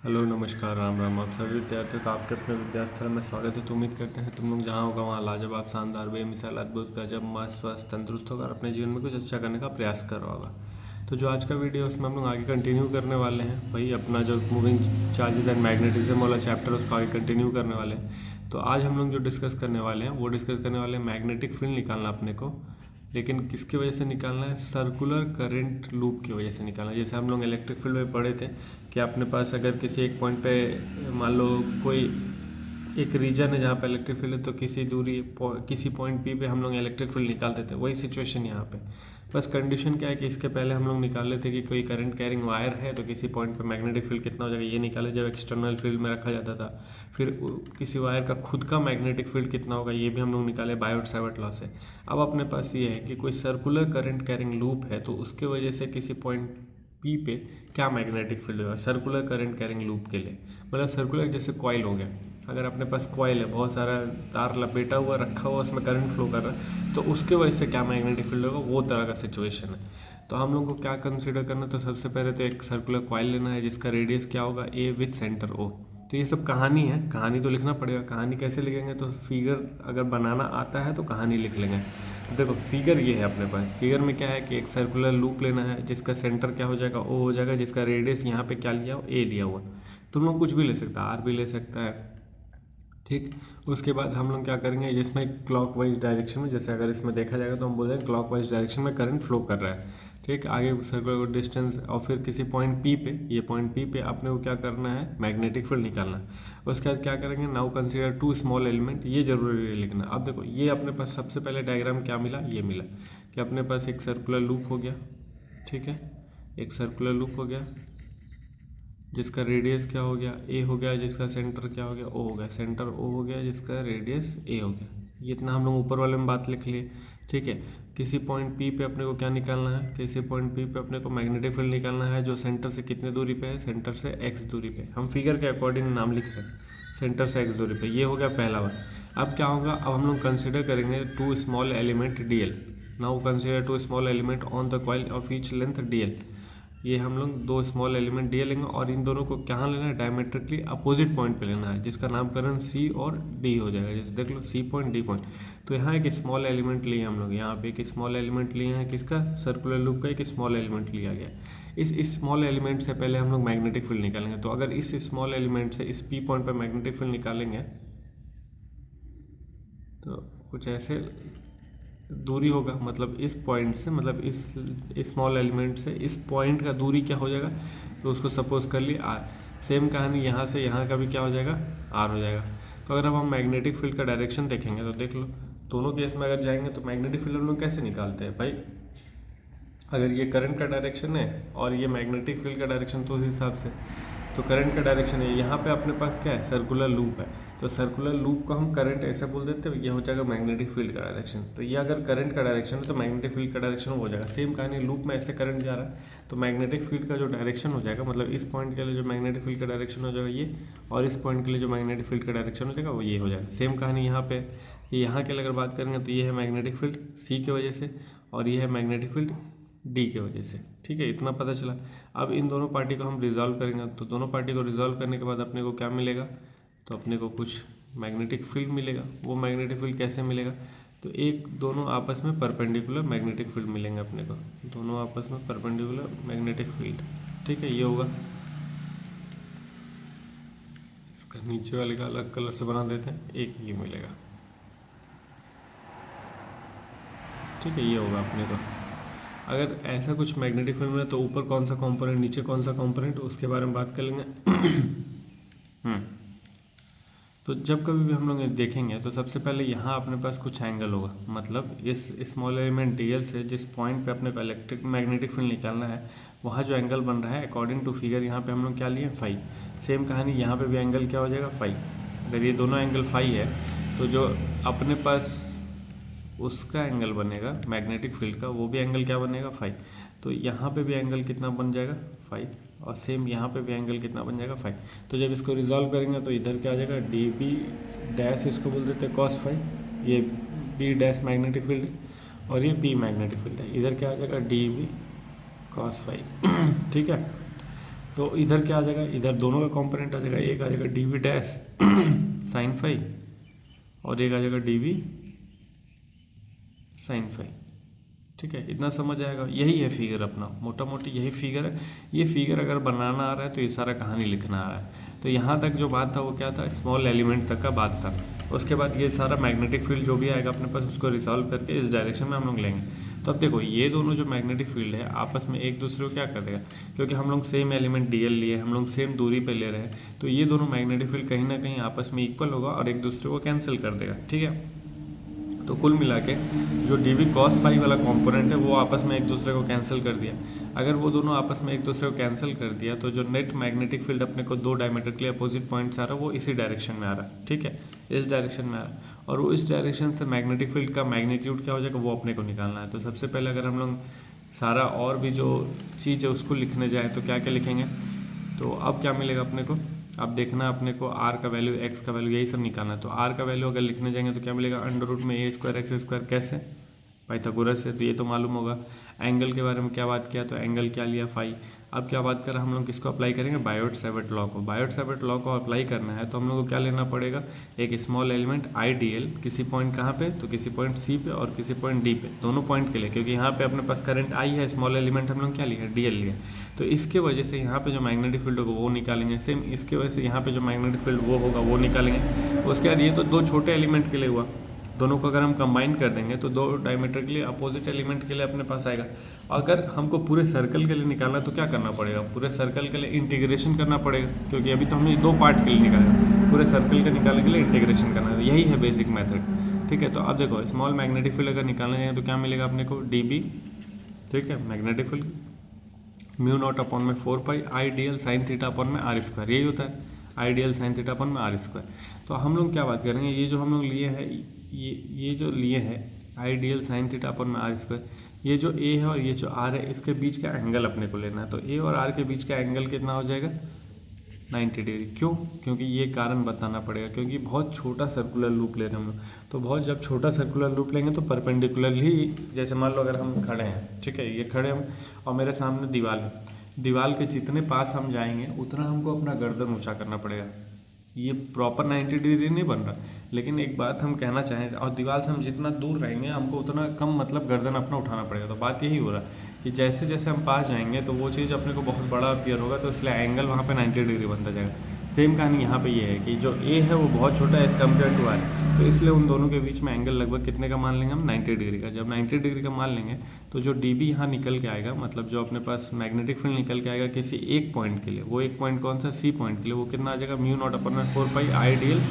Hello नमस्कार राम राम। आप सभी विद्यार्थियों का आपके अपने विद्यार्थी में स्वागत है। तो उम्मीद करते हैं तुम लोग जहाँ होगा वहाँ लाजवाब शानदार बेमिसाल अद्भुत गजब मस्त स्वस्थ तंदुरुस्त होगा और अपने जीवन में कुछ अच्छा करने का प्रयास कर रहा होगा। तो जो आज का वीडियो है उसमें हम लोग आगे कंटिन्यू करने वाले हैं भाई अपना जो मूविंग चार्जेस एंड मैग्नेटिज्म वाला चैप्टर उसको आगे कंटिन्यू करने वाले हैं। तो आज हम लोग जो डिस्कस करने वाले हैं वो डिस्कस करने वाले हैं मैग्नेटिक फील्ड निकालना अपने को, लेकिन किसकी वजह से निकालना है? सर्कुलर करंट लूप की वजह से निकालना है। जैसे हम लोग इलेक्ट्रिक फील्ड में पढ़े थे कि अपने पास अगर किसी एक पॉइंट पे मान लो कोई एक रीजन है जहाँ पे इलेक्ट्रिक फील्ड है, तो किसी पॉइंट पी पे हम लोग इलेक्ट्रिक फील्ड निकालते थे। वही सिचुएशन यहाँ पे, बस कंडीशन क्या है कि इसके पहले हम लोग निकाल लेते कि कोई करंट कैरिंग वायर है तो किसी पॉइंट पे मैग्नेटिक फील्ड कितना हो जाएगा ये निकाले जब एक्सटर्नल फील्ड में रखा जाता था। फिर किसी वायर का खुद का मैग्नेटिक फील्ड कितना होगा ये भी हम लोग निकाले बायोट सावर्ट लॉ से। अब अपने पास ये है कि कोई सर्कुलर करंट कैरिंग लूप है तो उसके वजह से किसी पॉइंट पी पे क्या मैग्नेटिक फील्ड होगा सर्कुलर करंट कैरिंग लूप के लिए। मतलब सर्कुलर जैसे कॉइल हो गया, अगर अपने पास कॉइल है बहुत सारा तार लपेटा हुआ रखा हुआ उसमें करंट फ्लो कर रहा है तो उसके वजह से क्या मैग्नेटिक फील्ड होगा, वो तरह का सिचुएशन है। तो हम लोग को क्या कंसिडर करना, तो सबसे पहले तो एक सर्कुलर कॉइल लेना है जिसका रेडियस क्या होगा ए विथ सेंटर ओ। तो ये सब कहानी है, कहानी तो लिखना पड़ेगा। कहानी कैसे लिखेंगे, तो फिगर अगर बनाना आता है तो कहानी लिख लेंगे। तो देखो फिगर ये है अपने पास। फिगर में क्या है कि एक सर्कुलर लूप लेना है जिसका सेंटर क्या हो जाएगा ओ हो जाएगा, जिसका रेडियस यहाँ पे क्या लिया हो ए लिया हुआ। तुम लोग कुछ भी ले सकता है, आर भी ले सकता है, ठीक। उसके बाद हम लोग क्या करेंगे, जिसमें क्लॉकवाइज डायरेक्शन में, जैसे अगर इसमें देखा जाएगा तो हम बोल देंगे क्लॉकवाइज डायरेक्शन में करंट फ्लो कर रहा है, ठीक। आगे सर्कुलर डिस्टेंस और फिर किसी पॉइंट पी पे, ये पॉइंट पी पे आपने को क्या करना है, मैग्नेटिक फील्ड निकालना है। उसके बाद क्या करेंगे, now consider two small element, ये जरूरी है लिखना। अब देखो ये अपने पास सबसे पहले डायग्राम क्या मिला, ये मिला कि अपने पास एक सर्कुलर लूप हो गया, ठीक है। एक सर्कुलर लूप हो गया जिसका रेडियस क्या हो गया ए हो गया, जिसका सेंटर क्या हो गया ओ हो गया, सेंटर ओ हो गया, जिसका रेडियस ए हो गया। ये इतना हम लोग ऊपर वाले में बात लिख लिए, ठीक है। किसी पॉइंट पी पे अपने को क्या निकालना है, किसी पॉइंट पी पे अपने को मैग्नेटिक फील्ड निकालना है जो सेंटर से कितने दूरी पे है, सेंटर से एक्स दूरी पे। हम फिगर के अकॉर्डिंग नाम लिख रहे हैं, सेंटर से एक्स दूरी पे। ये हो गया पहला बार। अब क्या होगा, अब हम लोग कंसिडर करेंगे two small element D L. Now consider two small element on the coil of each length D L. ये हम लोग दो स्मॉल एलिमेंट डी लेंगे और इन दोनों को कहाँ लेना है, डायमेट्रिकली अपोजिट पॉइंट पे लेना है, जिसका नामकरण सी और डी हो जाएगा। जैसे देख लो सी पॉइंट डी पॉइंट। तो यहाँ एक स्मॉल एलिमेंट लिए हम लोग, यहाँ पे एक स्मॉल एलिमेंट लिए हैं, किसका, सर्कुलर लूप का एक स्मॉल एलिमेंट लिया गया। इस स्मॉल एलिमेंट से पहले हम लोग मैग्नेटिक फील्ड निकालेंगे। तो अगर इस स्मॉल एलिमेंट से इस पी पॉइंट पर मैग्नेटिक फील्ड निकालेंगे तो कुछ ऐसे दूरी होगा, मतलब इस पॉइंट से, मतलब इस स्मॉल एलिमेंट से इस पॉइंट का दूरी क्या हो जाएगा, तो उसको सपोज कर लिए आर। सेम कहानी यहाँ से यहाँ का भी क्या हो जाएगा, आर हो जाएगा। तो अगर अब हम मैग्नेटिक फील्ड का डायरेक्शन देखेंगे तो देख लो दोनों केस में अगर जाएंगे तो मैग्नेटिक फील्ड हम लोग कैसे निकालते हैं भाई, अगर ये करंट का डायरेक्शन है और ये मैग्नेटिक फील्ड का डायरेक्शन, तो उस हिसाब से तो करंट का डायरेक्शन है, यहाँ पे अपने पास क्या है, सर्कुलर लूप है। तो सर्कुलर लूप को हम करंट ऐसे बोल देते हैं, ये हो जाएगा मैग्नेटिक फील्ड का डायरेक्शन। तो ये अगर करंट का डायरेक्शन है तो मैग्नेटिक फील्ड का डायरेक्शन हो जाएगा। सेम कहानी लूप में ऐसे करंट जा रहा है तो मैग्नेटिक फील्ड का जो डायरेक्शन हो जाएगा, मतलब इस पॉइंट के लिए जो मैग्नेटिक फील्ड का डायरेक्शन हो जाएगा ये, और इस पॉइंट के लिए जो मैग्नेटिक फील्ड का डायरेक्शन हो जाएगा वो ये हो जाएगा। सेम कहानी यहाँ पे, यहाँ के लिए अगर बात करेंगे तो ये है मैग्नेटिक फील्ड सी की वजह से और ये है मैग्नेटिक फील्ड डी की वजह से, ठीक है। इतना पता चला। अब इन दोनों पार्टी को हम रिजॉल्व करेंगे, तो दोनों पार्टी को रिजॉल्व करने के बाद अपने को क्या मिलेगा, तो अपने को कुछ मैग्नेटिक फील्ड मिलेगा। वो मैग्नेटिक फील्ड कैसे मिलेगा, तो एक दोनों आपस में परपेंडिकुलर मैग्नेटिक फील्ड मिलेंगे अपने को, दोनों आपस में परपेंडिकुलर मैग्नेटिक फील्ड, ठीक है। ये होगा, इसका नीचे वाले का अलग कलर से बना देते हैं, एक ये मिलेगा, ठीक है। ये होगा अपने को। अगर ऐसा कुछ मैग्नेटिक फील्ड में तो ऊपर कौन सा कंपोनेंट, नीचे कौन सा कंपोनेंट, उसके बारे में बात कर लेंगे। तो जब कभी भी हम लोग देखेंगे तो सबसे पहले यहाँ अपने पास कुछ एंगल होगा, मतलब इस स्मॉल एलिमेंट डी से जिस पॉइंट पे अपने को इलेक्ट्रिक मैग्नेटिक फील्ड निकालना है वहाँ जो एंगल बन रहा है अकॉर्डिंग टू फिगर, यहाँ पे हम लोग क्या लिए, फाई। सेम कहानी यहाँ पे भी एंगल क्या हो जाएगा, फाई। अगर ये दोनों एंगल फाई है तो जो अपने पास उसका एंगल बनेगा मैग्नेटिक फील्ड का, वो भी एंगल क्या बनेगा, फाई। तो यहाँ पे भी एंगल कितना बन जाएगा, फाई, और सेम यहाँ पे भी एंगल कितना बन जाएगा, फाई। तो जब इसको रिजॉल्व करेंगे तो इधर क्या आ जाएगा, डी बी डैश, इसको बोल देते हैं कॉस फाई। ये बी डैश मैग्नेटिक फील्ड है और ये बी मैग्नेटिक फील्ड है, इधर क्या आ जाएगा, डी बी कॉस फाई, ठीक है। तो इधर क्या आ जाएगा, इधर दोनों का कॉम्पोनेंट आ जाएगा, एक आ जाएगा D V dash sine phi और एक आ जाएगा डी वी साइन फाई। ठीक है, इतना समझ आएगा। यही है फिगर अपना, मोटा मोटी यही फिगर है। ये फिगर अगर बनाना आ रहा है तो ये सारा कहानी लिखना आ रहा है। तो यहाँ तक जो बात था वो क्या था, स्मॉल एलिमेंट तक का बात था। उसके बाद ये सारा मैग्नेटिक फील्ड जो भी आएगा अपने पास उसको रिजॉल्व करके इस डायरेक्शन में हम लोग लेंगे। तो अब देखो ये दोनों जो मैग्नेटिक फील्ड है आपस में एक दूसरे को क्या कर देगा, क्योंकि हम लोग सेम एलिमेंट डी एल लिए, हम लोग सेम दूरी पे ले रहे हैं, तो ये दोनों मैग्नेटिक फील्ड कहीं ना कहीं आपस में इक्वल होगा और एक दूसरे को कैंसिल कर देगा। ठीक है, तो कुल मिला के जो डी वी कॉस फाई वाला कंपोनेंट है वो आपस में एक दूसरे को कैंसिल कर दिया। अगर वो दोनों आपस में एक दूसरे को कैंसिल कर दिया तो जो नेट मैग्नेटिक फील्ड अपने को दो डायमेट्रिकली अपोजिट पॉइंट से आ रहा है वो इसी डायरेक्शन में आ रहा है। ठीक है, इस डायरेक्शन में आ रहा है और वो इस डायरेक्शन से मैग्नेटिक फील्ड का मैग्नीट्यूड क्या हो जाएगा वो अपने को निकालना है। तो सबसे पहले अगर हम लोग सारा और भी जो चीज़ है उसको लिखने जाए तो क्या क्या लिखेंगे, तो अब क्या मिलेगा अपने को, अब देखना अपने को आर का वैल्यू, एक्स का वैल्यू, यही सब निकालना है। तो आर का वैल्यू अगर लिखने जाएंगे तो क्या मिलेगा, अंडर रूट में ए स्क्वायर एक्स स्क्वायर, कैसे, पाइथागोरस से, तो ये तो मालूम होगा। एंगल के बारे में क्या बात किया, तो एंगल क्या लिया, फाई। अब क्या बात करें हम लोग, किसको अप्लाई करेंगे, बायोट-सैवर्ट लॉ को। बायोट-सैवर्ट लॉ को अप्लाई करना है तो हम लोग को क्या लेना पड़ेगा, एक small element I d L किसी पॉइंट कहाँ पे, तो किसी पॉइंट सी पे और किसी पॉइंट डी पे, दोनों पॉइंट के लिए, क्योंकि यहाँ पे अपने पास करंट आई है, स्मॉल एलिमेंट हम लोग क्या लिया, डी एल लिया। तो इसके वजह से यहाँ पे जो मैग्नेटिक फील्ड होगा वो निकालेंगे, सेम इसके वजह से यहाँ पे जो मैग्नेटिक फील्ड वो होगा वो निकालेंगे। उसके बाद ये तो दो छोटे एलिमेंट के लिए हुआ, दोनों को अगर हम कंबाइन कर देंगे तो दो डायमेट्रिकली अपोजिट एलिमेंट के लिए अपने पास आएगा। अगर हमको पूरे सर्कल के लिए निकालना तो क्या करना पड़ेगा, पूरे सर्कल के लिए इंटीग्रेशन करना पड़ेगा, क्योंकि अभी तो हमने दो पार्ट के लिए निकाला, पूरे सर्कल के निकालने के लिए इंटीग्रेशन करना है। यही है बेसिक मेथड। ठीक है, तो अब देखो स्मॉल मैग्नेटिक फील्ड अगर निकालना है तो क्या मिलेगा अपने को, डी बी, ठीक है, magnetic field mu naught upon में 4 pi I d l sine theta upon में आर स्क्वायर, यही होता है, I d l sine theta upon में आर स्क्वायर। तो हम लोग क्या बात करेंगे, ये जो हम लोग लिए हैं, ये जो लिए हैं आई d l sine theta upon में आर स्क्वायर, ये जो ए है और ये जो आर है इसके बीच का एंगल अपने को लेना है। तो ए और आर के बीच का एंगल कितना हो जाएगा, 90 डिग्री। क्यों, क्योंकि ये कारण बताना पड़ेगा, क्योंकि बहुत छोटा सर्कुलर लूप ले रहे हैं हम लोग। तो बहुत जब छोटा सर्कुलर लूप लेंगे तो परपेंडिकुलरली, जैसे मान लो अगर हम खड़े हैं, ठीक है, ये खड़े हम और मेरे सामने दीवार है, दीवार के जितने पास हम जाएंगे उतना हमको अपना गर्दन ऊंचा करना पड़ेगा। ये प्रॉपर 90 डिग्री नहीं बन रहा, लेकिन एक बात हम कहना चाहें, और दीवार से हम जितना दूर रहेंगे हमको उतना कम मतलब गर्दन अपना उठाना पड़ेगा। तो बात यही हो रहा है कि जैसे जैसे हम पास जाएंगे तो वो चीज़ अपने को बहुत बड़ा अपीयर होगा, तो इसलिए एंगल वहाँ पे 90 डिग्री बनता जाएगा। सेम कहानी यहाँ पे ये है कि जो ए है वो बहुत छोटा है एज़ कम्पेयर टू आर, तो इसलिए उन दोनों के बीच में एंगल लगभग कितने का मान लेंगे हम, 90 डिग्री का। जब 90 डिग्री का मान लेंगे तो जो डी बी यहाँ निकल के आएगा, मतलब जो अपने पास मैग्नेटिक फील्ड निकल के आएगा किसी एक पॉइंट के लिए, वो एक पॉइंट कौन सा, सी पॉइंट के लिए, वो कितना आ जाएगा, म्यू नॉट अपन में 4 pi I d l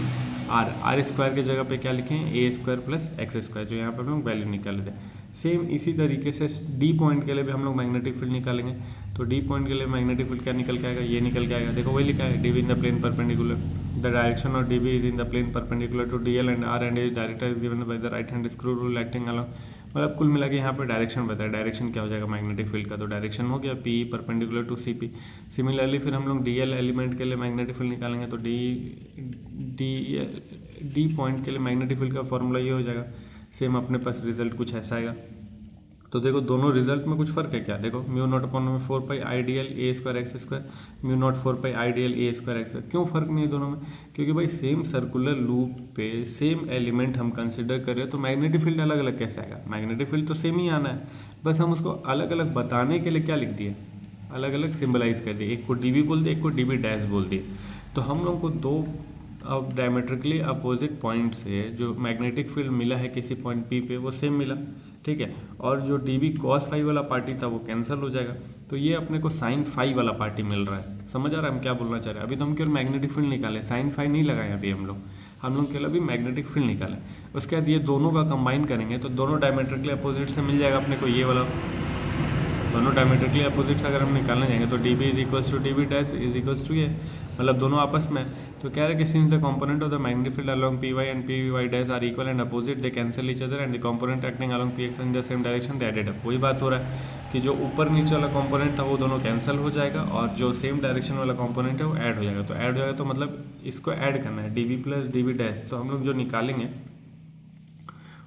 r, r square की जगह पे क्या लिखें, a square plus x square, जो यहाँ पर हम लोग वैल्यू निकाल लेते हैं। सेम इसी तरीके से डी पॉइंट के लिए भी हम लोग मैग्नेटिक फील्ड निकालेंगे। तो डी पॉइंट के लिए मैग्नेटिक फील्ड क्या निकल के आएगा, ये निकल के आएगा, देखो वही लिखा है, D B in the plane perpendicular, the direction of D B is in the plane perpendicular to D L and R and is director is given by the right hand screw rule acting along. मतलब कुल मिला के यहाँ पे direction बताया, direction क्या हो जाएगा मैग्नेटिक फील्ड का, तो डायरेक्शन हो गया P perpendicular to C P. Similarly फिर हम लोग डी एल एलिमेंट के लिए मैग्नेटिक फील्ड निकालेंगे, तो डी पॉइंट के लिए मैग्नेटिक फील्ड का फॉर्मूला ये हो जाएगा, सेम अपने पास रिजल्ट कुछ ऐसा आएगा। तो देखो दोनों रिजल्ट में कुछ फर्क है क्या, देखो म्यू नॉट अपॉन में 4 pi I d l a square x square, mu naught 4 pi I d l a square x. क्यों फर्क नहीं है दोनों में, क्योंकि भाई सेम सर्कुलर लूप पे सेम एलिमेंट हम कंसिडर करें तो मैग्नेटिक फील्ड अलग अलग कैसे आएगा, मैग्नेटिक फील्ड तो सेम ही आना है, बस हम उसको अलग अलग बताने के लिए क्या लिख दिए, अलग अलग सिम्बलाइज कर दिए, एक को डी बी बोल दिए, एक को डी बी डैश बोल दिए। तो हम लोग को दो अब डायमेट्रिकली अपोजिट पॉइंट से जो मैग्नेटिक फील्ड मिला है किसी पॉइंट पी पे वो सेम मिला, ठीक है, और जो डी बी कॉस फाई वाला पार्टी था वो कैंसिल हो जाएगा, तो ये अपने को साइन फाई वाला पार्टी मिल रहा है। समझ आ रहा है हम क्या बोलना चाह रहे हैं, अभी तो हम केवल मैग्नेटिक फील्ड निकाले, साइन फाई नहीं लगाए अभी हम लोग केवल अभी मैग्नेटिक फील्ड निकाले। उसके बाद ये दोनों का कंबाइन करेंगे तो दोनों डायमेट्रिकली अपोजिट से मिल जाएगा अपने को ये वाला, दोनों डायमेट्रिकली अपोजिट से अगर हम निकालने जाएंगे तो D B is equals to D B dash is equals to ये, मतलब दोनों आपस में। तो कह रहे हैं कि since the component of the magnetic field along P Y and P Y dash are equal and opposite they cancel each other and the component acting along P X in the same direction they added up. वही बात हो रहा है कि जो ऊपर नीचे वाला कंपोनेंट था वो दोनों कैंसिल हो जाएगा और जो सेम डायरेक्शन वाला कंपोनेंट है वो ऐड हो जाएगा। तो ऐड हो जाएगा तो मतलब इसको ऐड करना है D B plus D B dash, तो हम लोग जो निकालेंगे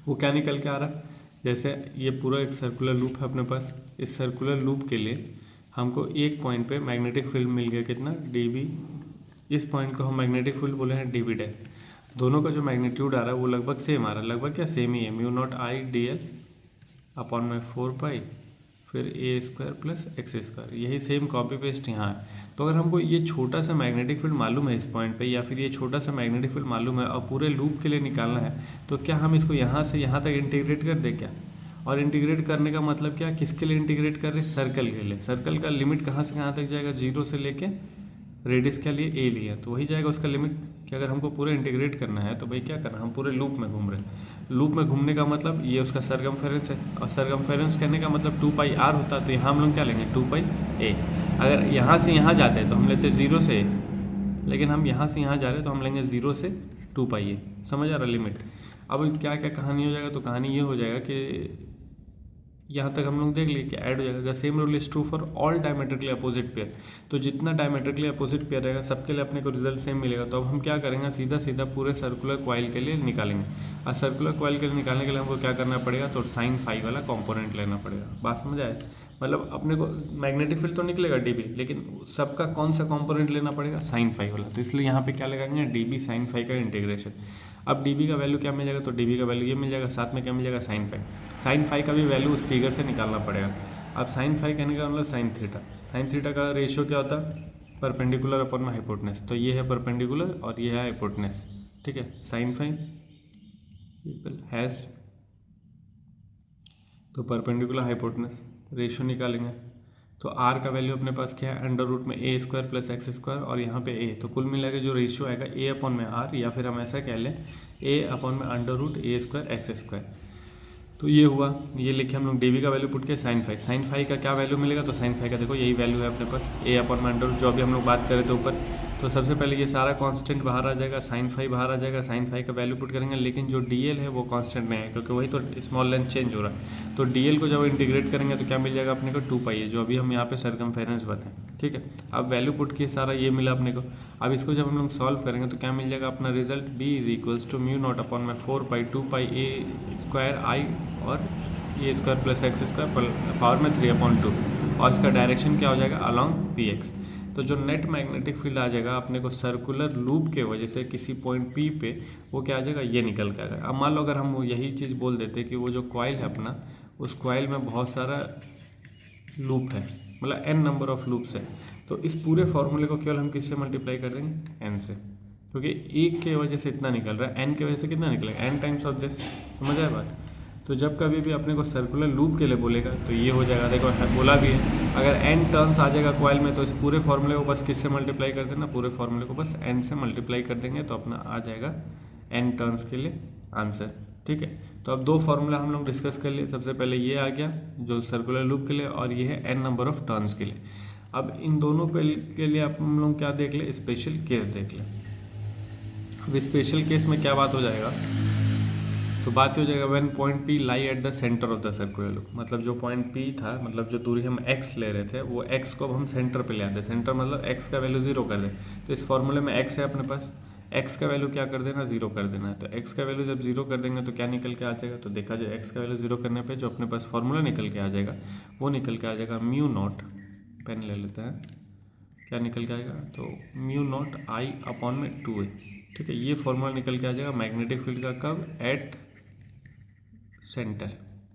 वो क्या निकल के आ रहा है, जैसे ये पूरा एक सर्कुलर लूप है अपने पास, इस सर्कुलर लूप के लिए हमको एक पॉइंट पे मैग्नेटिक फील्ड मिल गया कितना, dB। इस पॉइंट को हम मैग्नेटिक फील्ड बोले हैं dB डैश। दोनों का जो मैग्नीट्यूड आ रहा है वो लगभग सेम आ रहा है, लगभग क्या सेम ही है, म्यू नॉट आई dl अपॉन में 4 पाई फिर a square plus x square, यही सेम कॉपी पेस्ट यहाँ है। तो अगर हमको ये छोटा सा मैग्नेटिक फील्ड मालूम है इस पॉइंट पे, या फिर ये छोटा सा मैग्नेटिक फील्ड मालूम है और पूरे लूप के लिए निकालना है, तो क्या हम इसको यहाँ से यहाँ तक इंटीग्रेट कर दें क्या? और इंटीग्रेट करने का मतलब क्या, किसके लिए इंटीग्रेट कर रहे हैं, सर्कल के लिए। सर्कल का लिमिट कहाँ से कहाँ तक जाएगा, 0 से लेके रेडियस क्या लिए a लिया, तो वही जाएगा उसका लिमिट। कि अगर हमको पूरा इंटीग्रेट करना है तो भाई क्या करना, हम पूरे लूप में घूम रहे हैं। लूप में घूमने का मतलब ये उसका सरकमफेरेंस है, और सरकमफेरेंस कहने का मतलब 2 पाई r होता, तो यहाँ हम लोग क्या लेंगे 2 पाई a। अगर यहाँ से यहाँ जाते हैं तो हम लेते 0 से a, लेकिन हम यहाँ से यहाँ जा रहे हैं तो हम लेंगे 0 से 2 पाई a। समझ आ रहा लिमिट। अब क्या क्या कहानी हो जाएगा, तो कहानी ये हो जाएगा कि यहाँ तक हम लोग देख लिए कि ऐड हो जाएगा। Same rule is true for all diametrically opposite pair. तो जितना डायमेट्रिकली अपोजिट पेयर रहेगा सबके लिए अपने को रिजल्ट सेम मिलेगा। तो अब हम क्या करेंगे, सीधा सीधा पूरे सर्कुलर कॉइल के लिए निकालेंगे। और सर्कुलर कॉइल के लिए निकालने के लिए हमको क्या करना पड़ेगा, तो साइन फाई वाला कॉम्पोनेंट लेना पड़ेगा। बात समझ आए, मतलब अपने को मैग्नेटिक फील्ड तो निकलेगा dB, लेकिन सबका कौन सा कॉम्पोनेंट लेना पड़ेगा, साइन फाई वाला। तो इसलिए यहाँ पे क्या लगाएंगे, dB साइन फाई का इंटीग्रेशन। अब dB का वैल्यू क्या मिल जाएगा, तो dB का वैल्यू ये मिल जाएगा, साथ में क्या मिल जाएगा, साइन फाई। साइन फाई का भी वैल्यू उस फिगर से निकालना पड़ेगा। अब साइन फाई कहने का मतलब साइन थीटा। साइन थीटा का रेशियो क्या होता है, परपेंडिकुलर अपॉन में हाइपोटेनस। तो ये है परपेंडिकुलर और ये है हाइपोटेनस, ठीक है। साइन फाई हैज, तो परपेंडिकुलर हाइपोटेनस रेशियो निकालेंगे। तो r का वैल्यू अपने पास क्या है, अंडर रूट में a square plus x square, और यहाँ पे a। तो कुल मिला के जो रेशियो आएगा a अपॉन में r, या फिर हम ऐसा कह लें a अपॉन में under root a square x square. तो ये हुआ, ये लिखे हम लोग dB का वैल्यू पुट के साइन फाई। साइन फाई का क्या वैल्यू मिलेगा, तो साइन फाई का देखो यही वैल्यू है अपने पास, a अपॉन में अंडर रूट, जो अभी हम लोग बात कर रहे थे ऊपर। तो सबसे पहले ये सारा कांस्टेंट बाहर आ जाएगा, साइन फाई बाहर आ जाएगा, साइन फाई का वैल्यू पुट करेंगे। लेकिन जो dl है वो कांस्टेंट नहीं है, क्योंकि वही तो स्मॉल लेंथ चेंज हो रहा है। तो dl को जब इंटीग्रेट करेंगे तो क्या मिल जाएगा अपने को, 2 पाई है, जो अभी हम यहाँ पे सरकमफेरेंस बताएं, ठीक है। अब वैल्यू पुट किए, सारा ये मिला अपने को। अब इसको जब हम लोग सॉल्व करेंगे तो क्या मिल जाएगा अपना result, b is equals to mu naught upon में 4 pi 2 pi a square i और a square plus x square power में 3/2, और इसका डायरेक्शन क्या हो जाएगा, अलॉन्ग px। तो जो नेट मैग्नेटिक फील्ड आ जाएगा अपने को सर्कुलर लूप के वजह से किसी पॉइंट P पे, वो क्या आ जाएगा, ये निकल के आएगा। अब मान लो अगर हम यही चीज़ बोल देते कि वो जो कॉइल है अपना, उस कॉइल में बहुत सारा लूप है, मतलब n नंबर ऑफ लूप्स है, तो इस पूरे फॉर्मूले को केवल हम किससे मल्टीप्लाई कर देंगे, n से, क्योंकि एक के वजह से इतना निकल रहा है, n के वजह से कितना निकलेगा, n टाइम्स ऑफ दिस। समझ आए बात। तो जब कभी भी अपने को सर्कुलर लूप के लिए बोलेगा तो ये हो जाएगा, देखो बोला भी है, अगर n टर्न्स आ जाएगा कॉइल में तो इस पूरे फॉर्मूले को बस किससे मल्टीप्लाई कर देना, पूरे फॉर्मूले को बस n से मल्टीप्लाई कर देंगे, तो अपना आ जाएगा n टर्न्स के लिए आंसर, ठीक है। तो अब दो फार्मूला हम लोग डिस्कस कर लिए। सबसे पहले ये आ गया जो सर्कुलर लूप के लिए, और ये है n नंबर ऑफ टर्न्स के लिए। अब इन दोनों के लिए आप हम लोग क्या देख ले, स्पेशल केस देख ले। अब स्पेशल केस में क्या बात हो जाएगा, तो बात हो जाएगा when point P lie at the centre of the circular loop. मतलब जो पॉइंट P था, मतलब जो दूरी हम x ले रहे थे, वो x को अब हम सेंटर पे ले आते हैं। सेंटर मतलब x का वैल्यू 0 कर दें। तो इस फॉर्मूले में x है अपने पास, x का वैल्यू क्या कर देना, 0 कर देना है। तो x का वैल्यू जब 0 कर देंगे तो क्या निकल के आ जाएगा, तो देखा जाए x का वैल्यू 0 करने पे जो अपने पास फॉर्मूला निकल के आ जाएगा वो निकल के आ जाएगा म्यू नॉट, पेन ले लेते हैं, क्या निकल के आएगा, तो म्यू नॉट आई अपॉन में 2a, ठीक है। ये फॉर्मूला निकल के आ जाएगा मैग्नेटिक फील्ड का कब, एट सेंटर।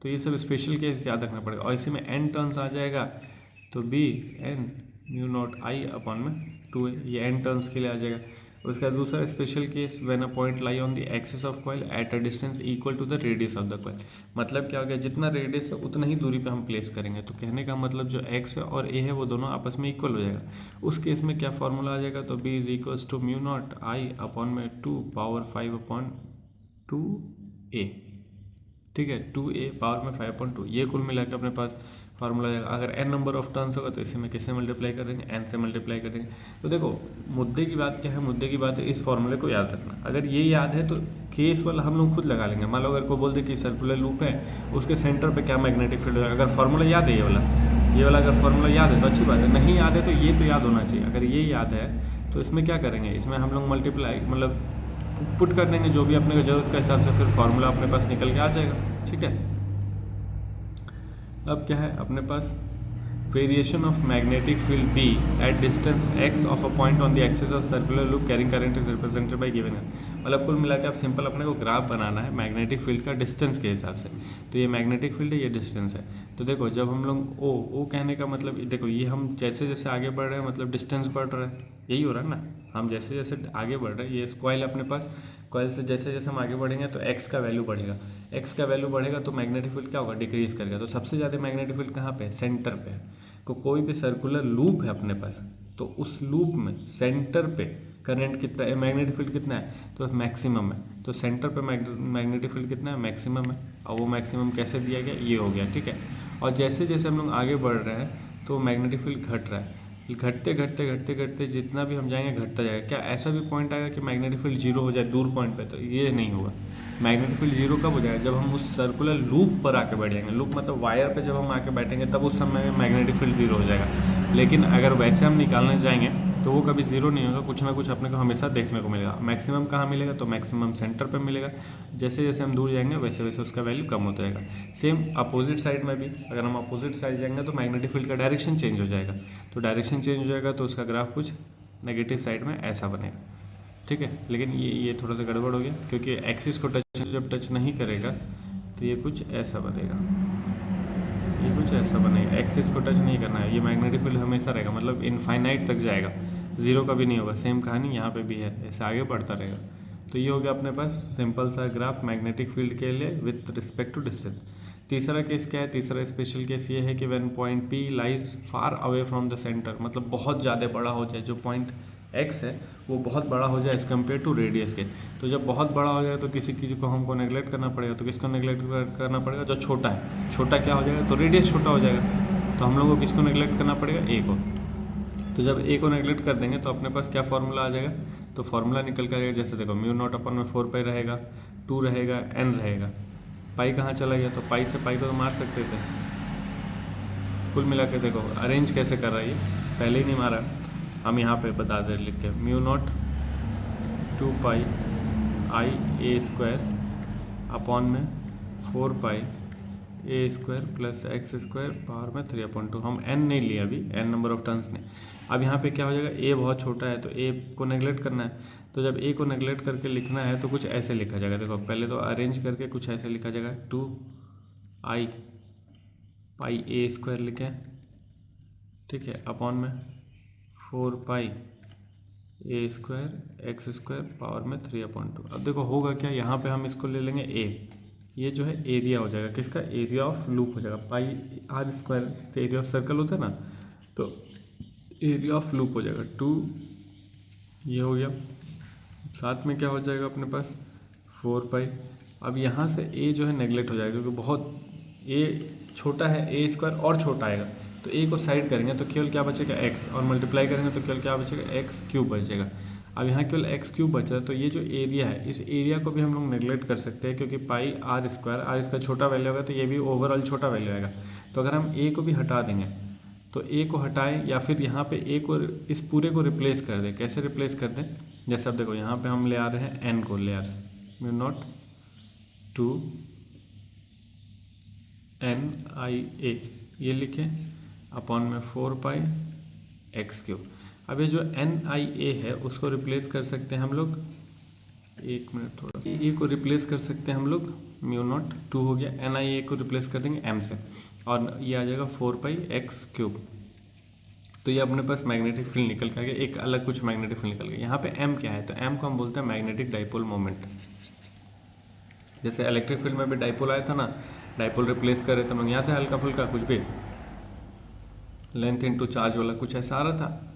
तो ये सब स्पेशल केस याद रखना पड़ेगा। और इसी में n टर्न्स आ जाएगा तो b n mu naught I upon में 2a, ये n टर्न्स के लिए आ जाएगा। उसका दूसरा special case when a point lie on the axis of coil at a distance equal to the radius of the coil. मतलब क्या हो गया, जितना रेडियस है उतना ही दूरी पे हम प्लेस करेंगे। तो कहने का मतलब जो x है और a है वो दोनों आपस में इक्वल हो जाएगा। उस केस में क्या फॉर्मूला आ जाएगा, तो b is equals to mu naught I upon में 2 पावर 5/2a, ठीक है, 2a पावर में 5/2। ये कुल मिला के अपने पास फार्मूला आएगा। अगर n नंबर ऑफ टर्न्स होगा तो इसे में किससे मल्टीप्लाई कर देंगे, n से मल्टीप्लाई कर देंगे। तो देखो मुद्दे की बात क्या है, मुद्दे की बात है इस फॉर्मूले को याद रखना। अगर ये याद है तो केस वाला हम लोग खुद लगा लेंगे। मान लो अगर कोई बोलते कि सर्कुलर लूप है, उसके सेंटर पे क्या मैग्नेटिक फील्ड होगा, अगर फार्मूला याद है ये वाला अगर फार्मूला याद है तो अच्छी बात है, नहीं याद है तो ये तो याद होना चाहिए। अगर ये याद है तो इसमें क्या करेंगे, इसमें हम लोग मल्टीप्लाई मतलब पुट कर देंगे जो भी अपने को जरूरत के हिसाब से, फिर फार्मूला अपने पास निकल के आ जाएगा, ठीक है। अब क्या है अपने पास, variation of magnetic field B at distance x of a point on the axis of circular loop carrying current is represented by given है। मतलब कुल मिला के आप सिंपल अपने को ग्राफ बनाना है मैग्नेटिक फील्ड का डिस्टेंस के हिसाब से। तो ये मैग्नेटिक फील्ड है, ये डिस्टेंस है। तो देखो जब हम लोग ओ कहने का मतलब देखो ये हम जैसे जैसे आगे बढ़ रहे हैं मतलब डिस्टेंस बढ़ रहा है, यही हो रहा है ना। हम जैसे जैसे आगे बढ़ रहे हैं, ये कॉइल अपने पास, कॉइल से जैसे जैसे हम आगे बढ़ेंगे तो एक्स का वैल्यू बढ़ेगा, एक्स का वैल्यू बढ़ेगा तो मैग्नेटिक फील्ड क्या होगा, डिक्रीज करेगा। तो सबसे ज़्यादा मैग्नेटिक फील्ड कहाँ पे है, सेंटर पे है। तो कोई भी सर्कुलर लूप है अपने पास, तो उस लूप में सेंटर पे करंट कितना है, मैग्नेटिक फील्ड कितना है, तो मैक्सिमम है। तो सेंटर पे मैग्नेटिक फील्ड कितना है, मैक्सिमम है। और वो मैक्सिमम कैसे दिया गया, ये हो गया, ठीक है। और जैसे जैसे हम लोग आगे बढ़ रहे हैं तो मैग्नेटिक फील्ड घट रहा है, घटते घटते घटते घटते जितना भी हम जाएंगे घटता जाएगा। क्या ऐसा भी पॉइंट आएगा कि मैग्नेटिक फील्ड जीरो हो जाए दूर पॉइंट पे, तो ये नहीं होगा। मैग्नेटिक फील्ड जीरो कब हो जाएगा, जब हम उस सर्कुलर लूप पर आके बैठ जाएंगे। लूप मतलब वायर पे जब हम आके बैठेंगे तब उस समय मैग्नेटिक फील्ड जीरो हो जाएगा। लेकिन अगर वैसे हम निकालने जाएंगे तो वो कभी जीरो नहीं होगा, कुछ ना कुछ अपने को हमेशा देखने को मिलेगा। मैक्सिमम कहाँ मिलेगा, तो मैक्सिमम सेंटर पर मिलेगा। जैसे जैसे हम दूर जाएंगे वैसे वैसे उसका वैल्यू कम होता जाएगा। सेम अपोजिट साइड में भी अगर हम अपोजिट साइड जाएंगे तो मैग्नेटिक फील्ड का डायरेक्शन चेंज हो जाएगा। तो डायरेक्शन चेंज हो जाएगा तो उसका ग्राफ कुछ नेगेटिव साइड में ऐसा बनेगा, ठीक है। लेकिन ये थोड़ा सा गड़बड़ हो गया क्योंकि एक्सिस को जब टच नहीं करेगा तो ये कुछ ऐसा बनेगा, ये कुछ ऐसा बनेगा। एक्सिस को टच नहीं करना है, ये मैग्नेटिक फील्ड हमेशा रहेगा, मतलब इनफाइनाइट तक जाएगा, जीरो कभी नहीं होगा। सेम कहानी यहाँ पे भी है, ऐसे आगे बढ़ता रहेगा। तो ये हो गया अपने पास सिंपल सा ग्राफ मैग्नेटिक फील्ड के लिए विथ रिस्पेक्ट टू डिस्टेंस। तीसरा केस क्या है, तीसरा स्पेशल केस ये है कि when point P lies far away from the centre, मतलब बहुत ज़्यादा बड़ा हो जाए, जो पॉइंट एक्स है वो बहुत बड़ा हो जाए एज कम्पेयर टू रेडियस के। तो जब बहुत बड़ा हो जाएगा तो किसी चीज़ को हमको नेगलेक्ट करना पड़ेगा। तो किसको नेगलेक्ट करना पड़ेगा, जो छोटा है। छोटा क्या हो जाएगा, तो रेडियस छोटा हो जाएगा। तो हम लोग को किसको नेगलेक्ट करना पड़ेगा, ए को। तो जब ए को नेगलेक्ट कर देंगे तो अपने पास क्या फॉर्मूला आ जाएगा, तो फॉर्मूला निकल कर आएगा। जैसे देखो म्यू नॉट अपन में 4 पाई रहेगा, 2 रहेगा, एन रहेगा। पाई कहाँ चला गया, तो पाई से पाई को तो मार सकते थे। कुल मिला के देखो अरेंज कैसे कर रहा है, ये पहले ही नहीं मारा। हम यहाँ पे बता दें लिख के, mu naught 2 pi I a square upon में 4 pi a square plus x square power में 3/2। हम एन नहीं लिए अभी, एन नंबर ऑफ टर्न्स ने। अब यहाँ पे क्या हो जाएगा, ए बहुत छोटा है तो ए को नेगलेक्ट करना है। तो जब ए को नेगलेक्ट करके लिखना है तो कुछ ऐसे लिखा जाएगा। देखो पहले तो अरेंज करके कुछ ऐसे लिखा जाएगा, 2 आई पाई ए स्क्वायर लिखें, ठीक है, अपॉन में 4 pi a square x square power में 3/2। अब देखो होगा क्या, यहाँ पे हम इसको ले लेंगे ए, ये जो है एरिया हो जाएगा किसका, एरिया ऑफ लूप हो जाएगा। पाई आर स्क्वायर तो एरिया ऑफ सर्कल होता है ना, तो एरिया ऑफ लूप हो जाएगा 2, ये हो गया। साथ में क्या हो जाएगा अपने पास 4 पाई। अब यहाँ से ए जो है नेगलेक्ट हो जाएगा क्योंकि बहुत ए छोटा है, ए स्क्वायर और छोटा आएगा। तो ए को साइड करेंगे तो केवल क्या बचेगा, एक्स, और मल्टीप्लाई करेंगे तो केवल क्या बचेगा, एक्स क्यूब बचेगा। अब यहाँ केवल एक्स क्यूब बचा है, तो ये जो एरिया है इस एरिया को भी हम लोग नेगलेक्ट कर सकते हैं क्योंकि पाई आर स्क्वायर छोटा वैल्यू होगा तो ये भी ओवरऑल छोटा वैल्यू आएगा। तो अगर हम ए को भी हटा देंगे तो ए को हटाएं या फिर यहाँ पे ए को इस पूरे को रिप्लेस कर दें। कैसे रिप्लेस कर दें, जैसे अब देखो यहाँ पे हम ले आ रहे हैं एन को, ले आ रहे हैं म्यू नॉट 2 एन आई ए, ये लिखें अपॉन में 4 पाई एक्स क्यूब। अब ये जो एन आई ए है उसको रिप्लेस कर सकते हैं हम लोग, एक मिनट थोड़ा सा, ए को रिप्लेस कर सकते हैं हम लोग, म्यू नॉट 2 हो गया, एन आई ए को रिप्लेस कर देंगे एम से और ये आ जाएगा 4 पाई एक्स क्यूब। तो ये अपने पास मैग्नेटिक फील्ड निकल के आ गया, एक अलग कुछ मैग्नेटिक फील्ड निकल गया। यहाँ पे एम क्या है, तो एम को हम बोलते हैं मैग्नेटिक डाइपोल मोमेंट। जैसे इलेक्ट्रिक फील्ड में भी डाइपोल आया था ना, डाइपोल रिप्लेस करे तो हम याद है, हल्का फुल्का कुछ भी लेंथ इनटू चार्ज वाला कुछ ऐसा आ रहा था।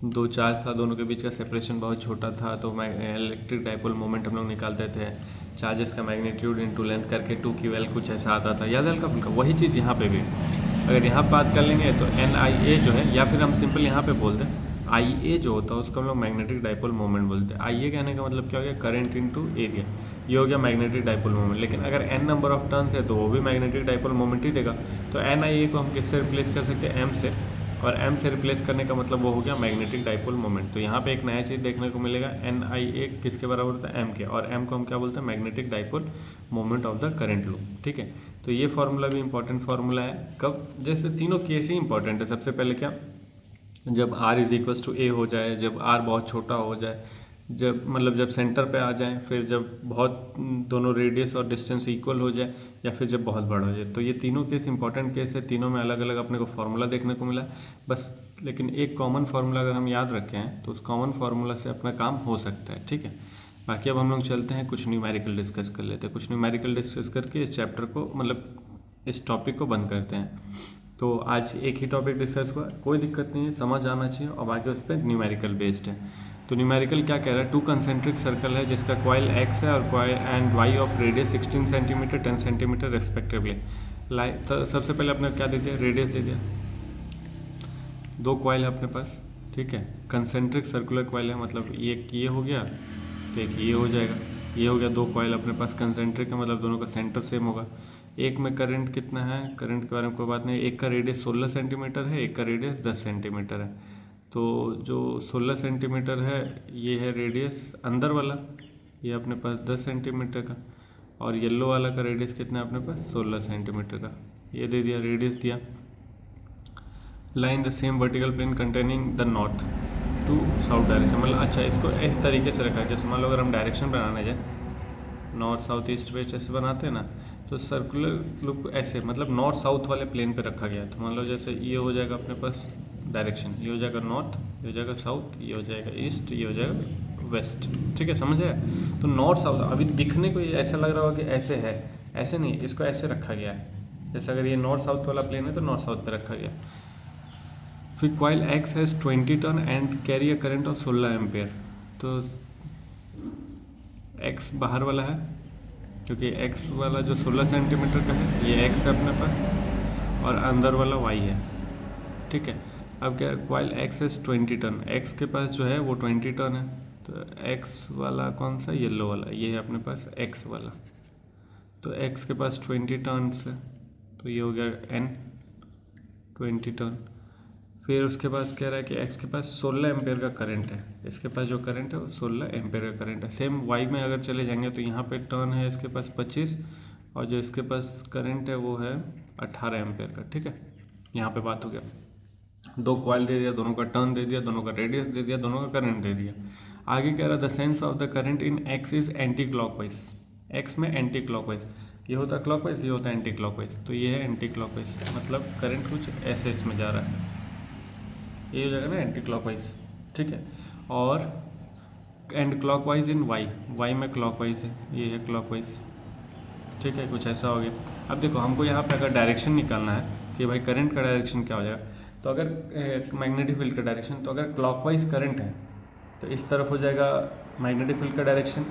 2 चार्ज था, दोनों के बीच का सेपरेशन बहुत छोटा था, तो इलेक्ट्रिक डाइपोल मोमेंट हम लोग निकालते थे चार्जेस का मैग्नीट्यूड इनटू लेंथ करके 2QL कुछ ऐसा आता था, याद है हल्का फुल्का। वही चीज़ यहाँ पे भी अगर यहाँ बात कर लेंगे तो NIA जो है, या फिर हम सिंपल यहाँ पे बोल दें IA जो होता है उसको हम लोग मैग्नेटिक डाइपोल मोमेंट बोलते हैं। IA कहने का मतलब क्या हो गया, करंट इनटू एरिया, ये हो गया मैग्नेटिक डाइपोल मोमेंट। लेकिन अगर n नंबर ऑफ टर्न्स है तो वो भी मैग्नेटिक डाइपोल मोमेंट ही देगा। तो NIA को हम किससे रिप्लेस कर सकते हैं, m से, और m से रिप्लेस करने का मतलब वो हो गया मैग्नेटिक डाइपोल मोमेंट। तो यहाँ पे एक नया चीज़ देखने को मिलेगा, NIA किसके बराबर होता है, m के, और m को हम क्या बोलते हैं, magnetic dipole moment of the current loop, ठीक है। तो ये फार्मूला भी इंपॉर्टेंट फार्मूला है। कब, जैसे तीनों केस ही इंपॉर्टेंट है। सबसे पहले क्या, जब r इज इक्वल्स टू ए हो जाए, जब r बहुत छोटा हो जाए, जब मतलब जब सेंटर पे आ जाए, फिर जब बहुत दोनों रेडियस और डिस्टेंस इक्वल हो जाए, या फिर जब बहुत बड़ा हो जाए। तो ये तीनों केस इंपॉर्टेंट केस है, तीनों में अलग अलग अपने को फार्मूला देखने को मिला बस। लेकिन एक कॉमन फार्मूला अगर हम याद रखें हैं तो उस कॉमन फार्मूला से अपना काम हो सकता है, ठीक है। बाकी अब हम लोग चलते हैं, कुछ न्यूमेरिकल डिस्कस कर लेते हैं। कुछ न्यूमेरिकल डिस्कस करके इस चैप्टर को, मतलब इस टॉपिक को बंद करते हैं। तो आज एक ही टॉपिक डिस्कस हुआ, कोई दिक्कत नहीं है, समझ आना चाहिए, और बाकी उस पर न्यूमेरिकल बेस्ड है। तो न्यूमेरिकल क्या कह रहा है, 2 कंसेंट्रिक सर्कल है जिसका कॉइल x है और coil and y of radius 16 centimetre 10 centimetre respectively. तो सबसे पहले अपने क्या दे दिया, रेडियस दे दिया। 2 कॉइल है अपने पास, ठीक है, कंसेंट्रिक सर्कुलर कॉइल है, मतलब ये हो गया तो एक ये हो जाएगा, ये हो गया। 2 कॉइल अपने पास कंसेंट्रिक है, मतलब दोनों का सेंटर सेम होगा। एक में करंट कितना है, करंट के बारे में कोई बात नहीं, एक का रेडियस 16 सेंटीमीटर है, एक का रेडियस 10 सेंटीमीटर है। तो जो 16 सेंटीमीटर है ये है रेडियस अंदर वाला, ये अपने पास 10 सेंटीमीटर का, और येलो वाला का रेडियस कितना है अपने पास 16 सेंटीमीटर का, ये दे दिया, रेडियस दिया। Line the same vertical plane containing the north to south direction, मतलब अच्छा इसको इस तरीके से रखा है, जैसे मान लो अगर हम डायरेक्शन बनाने जाए, नॉर्थ साउथ ईस्ट वेस्ट ऐसे बनाते हैं ना, तो सर्कुलर लुक ऐसे, मतलब नॉर्थ साउथ वाले प्लेन पे रखा गया है। तो मान लो जैसे ये हो जाएगा अपने पास डायरेक्शन, ये हो जाएगा नॉर्थ, ये हो जाएगा साउथ, ये हो जाएगा ईस्ट, ये हो जाएगा वेस्ट, ठीक है, समझ आया। तो नॉर्थ साउथ अभी दिखने को ये ऐसा लग रहा होगा कि ऐसे है, ऐसे नहीं, इसको ऐसे रखा गया है। जैसे अगर ये नॉर्थ साउथ वाला प्लेन है तो नॉर्थ साउथ पे रखा गया। फिर coil x has 20 turn and carry a current of 16 ampere. तो एक्स बाहर वाला है, क्योंकि एक्स वाला जो 16 सेंटीमीटर का है ये एक्स है अपने पास, और अंदर वाला वाई है, ठीक है। अब क्या, coil x has 20 turn, x के पास जो है वो 20 टर्न है। तो एक्स वाला कौन सा, येलो वाला, ये है अपने पास एक्स वाला। तो एक्स के पास 20 टर्न्स है, तो ये हो गया एन 20 टर्न। फिर उसके पास कह रहा है कि एक्स के पास 16 एम्पेयर का करंट है, इसके पास जो करंट है वो 16 एम्पेयर का करंट है। सेम वाई में अगर चले जाएंगे तो यहाँ पे टर्न है इसके पास 25, और जो इसके पास करंट है वो है 18 एम्पेयर का, ठीक है। यहाँ पे बात हो गया, 2 कॉइल दे दिया, दोनों का टर्न दे दिया, दोनों का रेडियस दे दिया, दोनों का करंट दे दिया। आगे कह रहा है the sense of the current in x is anti clockwise, x में एंटी क्लॉकवाइज, ये होता है क्लॉकवाइज, ये होता है एंटी क्लॉकवाइज, तो ये है एंटी क्लॉकवाइज, मतलब करंट कुछ ऐसे इसमें जा रहा है, ये हो जाएगा ना एंटी क्लॉकवाइज, ठीक है। और and clockwise in Y, Y में क्लॉकवाइज है, ये है क्लॉकवाइज, ठीक है, कुछ ऐसा हो गया। अब देखो हमको यहाँ पे अगर डायरेक्शन निकालना है कि भाई करंट का डायरेक्शन क्या हो जाएगा, तो अगर मैग्नेटिक फील्ड का डायरेक्शन, तो अगर क्लॉकवाइज करंट है तो इस तरफ हो जाएगा मैग्नेटिक फील्ड का डायरेक्शन,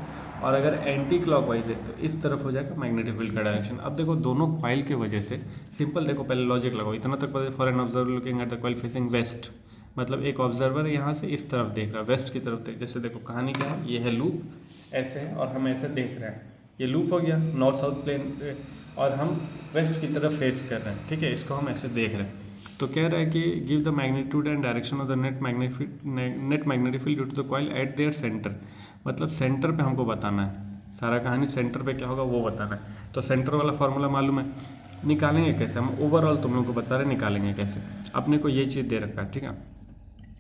और अगर एंटी क्लॉकवाइज है तो इस तरफ हो जाएगा मैग्नेटिक फील्ड का डायरेक्शन। अब देखो दोनों कॉइल की वजह से सिंपल, देखो पहले लॉजिक लगाओ, इतना तक पता, for an observer looking at the coil facing west, मतलब एक ऑब्जर्वर यहाँ से इस तरफ देख रहा है, वेस्ट की तरफ देख, जैसे देखो कहानी क्या है, ये है लूप ऐसे है और हम ऐसे देख रहे हैं, ये लूप हो गया नॉर्थ साउथ प्लेन, और हम वेस्ट की तरफ फेस कर रहे हैं, ठीक है, इसको हम ऐसे देख रहे हैं। तो कह रहा है कि give the magnitude and direction of the net magnetic field due to the coil at their centre, मतलब सेंटर पे हमको बताना है, सारा कहानी सेंटर पे क्या होगा वो बताना है। तो सेंटर वाला फार्मूला मालूम है, निकालेंगे कैसे हम, ओवरऑल तुम लोग को बता रहे निकालेंगे कैसे। अपने को ये चीज़ दे रखा है, ठीक है,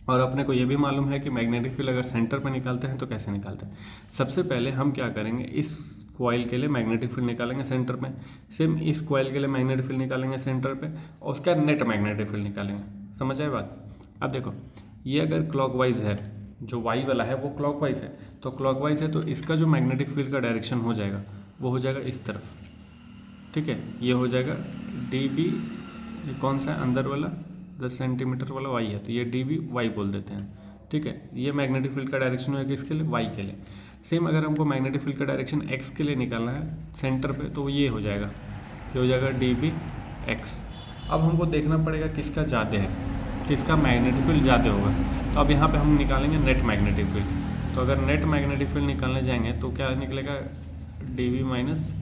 और अपने को ये भी मालूम है कि मैग्नेटिक फील्ड अगर सेंटर पर निकालते हैं तो कैसे निकालते हैं। सबसे पहले हम क्या करेंगे, इस कॉइल के लिए मैग्नेटिक फील्ड निकालेंगे सेंटर में, सेम इस कॉइल के लिए मैग्नेटिक फील्ड निकालेंगे सेंटर पे, और उसका नेट मैग्नेटिक फील्ड निकालेंगे। समझ आए बात। अब देखो ये अगर क्लॉकवाइज है, जो वाई वाला है वो क्लॉकवाइज है, तो क्लॉकवाइज है तो इसका जो मैग्नेटिक फील्ड का डायरेक्शन हो जाएगा वो हो जाएगा इस तरफ, ठीक है, ये हो जाएगा डी बी, ये कौन सा है अंदर वाला 10 सेंटीमीटर वाला वाई है, तो ये डी बी वाई बोल देते हैं, ठीक है। ये मैग्नेटिक फील्ड का डायरेक्शन होगा किसके लिए, वाई के लिए। सेम अगर हमको मैग्नेटिक फील्ड का डायरेक्शन एक्स के लिए निकालना है सेंटर पे, तो ये हो जाएगा, ये हो जाएगा डी बी एक्स। अब हमको देखना पड़ेगा किसका ज़्यादा है, किसका मैग्नेटिक फील्ड ज़्यादा होगा। तो अब यहाँ पे हम निकालेंगे नेट मैग्नेटिक फील्ड। तो अगर नेट मैग्नेटिक फील्ड निकालने जाएंगे तो क्या निकलेगा, D B minus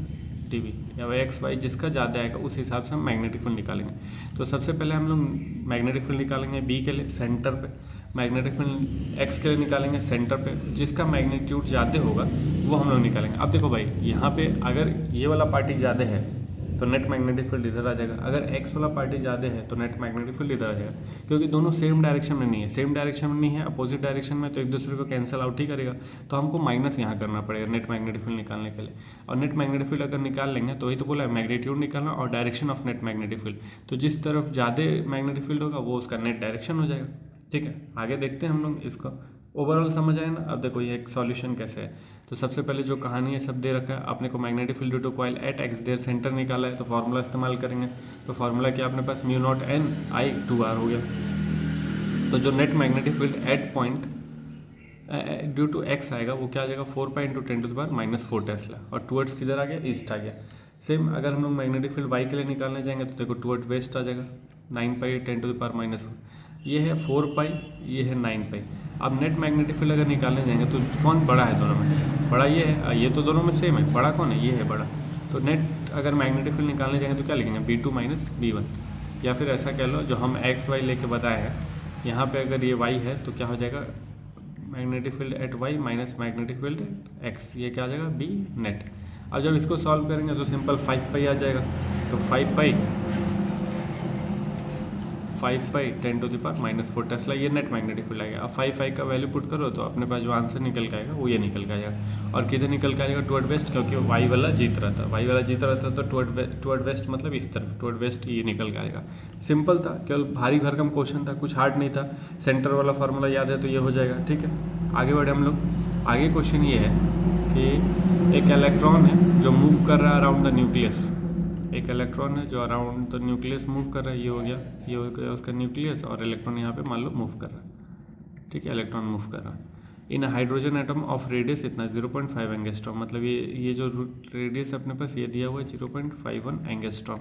D B, या एक्स वाई जिसका ज़्यादा आएगा उस हिसाब से हम मैग्नेटिक फील्ड निकालेंगे। तो सबसे पहले हम लोग मैग्नेटिक फील्ड निकालेंगे बी के लिए सेंटर पे, मैग्नेटिक फील्ड एक्स के लिए निकालेंगे सेंटर पे, जिसका मैग्नीट्यूड ज़्यादा होगा वो हम लोग निकालेंगे। अब देखो भाई यहाँ पे अगर ये वाला पार्टी ज़्यादा है तो नेट मैग्नेटिक फील्ड इधर आ जाएगा। अगर एक्स वाला पार्टी ज़्यादा है तो नेट मैग्नेटिक फील्ड इधर आ जाएगा, क्योंकि दोनों सेम डायरेक्शन में नहीं है। सेम डायरेक्शन में नहीं है, अपोजिट डायरेक्शन में, तो एक दूसरे को कैंसिल आउट ही करेगा। तो हमको माइनस यहाँ करना पड़ेगा नेट मैग्नेटिक फील्ड निकालने के लिए। और नेट मैग्नेटिक फील्ड अगर निकाल लेंगे तो वही तो बोला है मैग्नीट्यूड निकालना और direction of net magnetic field. तो जिस तरफ ज़्यादा मैग्नेटिक फील्ड होगा वो उसका नेट डायरेक्शन हो जाएगा। ठीक है, आगे देखते हैं हम लोग इसको। ओवरऑल समझ आए ना। अब देखो ये एक सॉल्यूशन कैसे है। तो सबसे पहले जो कहानी है सब दे रखा है अपने को, magnetic field due to coil at X their centre निकाला है, तो फार्मूला इस्तेमाल करेंगे। तो फार्मूला क्या अपने पास, mu naught n I 2r हो गया। तो जो net magnetic field at point due to x आएगा वो क्या आ जाएगा, 4 पाई इंटू 10⁻⁻4 टेस्ला, और टुवर्ड्स किधर आ गया, ईस्ट आ गया। सेम अगर हम लोग मैग्नेटिक फील्ड वाई के लिए निकालने जाएंगे तो देखो टुवर्ड वेस्ट आ जाएगा, 9 पाई 10⁻⁻4। ये है 4 पाई, ये है 9 पाई। अब नेट मैग्नेटिक फील्ड अगर निकालने जाएंगे तो कौन बड़ा है दोनों में, बड़ा ये है, ये तो दोनों में सेम है, बड़ा कौन है, ये है बड़ा। तो नेट अगर मैग्नेटिक फील्ड निकालने जाएंगे तो क्या लिखेंगे, B2 माइनस B1, या फिर ऐसा कह लो जो हम एक्स वाई लेके बताए हैं, यहाँ पे अगर ये वाई है तो क्या हो जाएगा, magnetic field at Y minus magnetic field at X, ये क्या आ जाएगा, बी नेट। अब जब इसको सॉल्व करेंगे तो सिंपल 5 पाई आ जाएगा। तो 5 पाई 10⁻⁻4 टेस्ला, ये नेट मैग्नेटिक फील्ड आएगा। अब 5 का वैल्यू पुट करो तो अपने पास जो आंसर निकल के आएगा वो ये निकल के आएगा। और किधर निकल के आएगा, टुवर्ड वेस्ट, क्योंकि वाई वाला जीत रहा था, वाई वाला जीत रहा था तो टुवर्ड वेस्ट मतलब इस तरफ, टुवर्ड वेस्ट ये निकल के आएगा। सिंपल था, केवल भारी भरकम क्वेश्चन था, कुछ हार्ड नहीं था। सेंटर वाला फार्मूला याद है तो ये हो जाएगा। ठीक है, आगे बढ़े हम लोग। आगे क्वेश्चन ये है कि एक इलेक्ट्रॉन है जो मूव कर रहा है अराउंड द न्यूक्लियस। एक इलेक्ट्रॉन है जो अराउंड द न्यूक्लियस मूव कर रहा है, ये हो गया, ये हो गया उसका न्यूक्लियस, और इलेक्ट्रॉन यहाँ पे मान लो मूव कर रहा है। ठीक है, इलेक्ट्रॉन मूव कर रहा है इन हाइड्रोजन एटम ऑफ रेडियस इतना 0.5 एंगस्ट्रॉम, मतलब ये जो रेडियस अपने पास ये दिया हुआ है 0.51 एंगस्ट्रॉम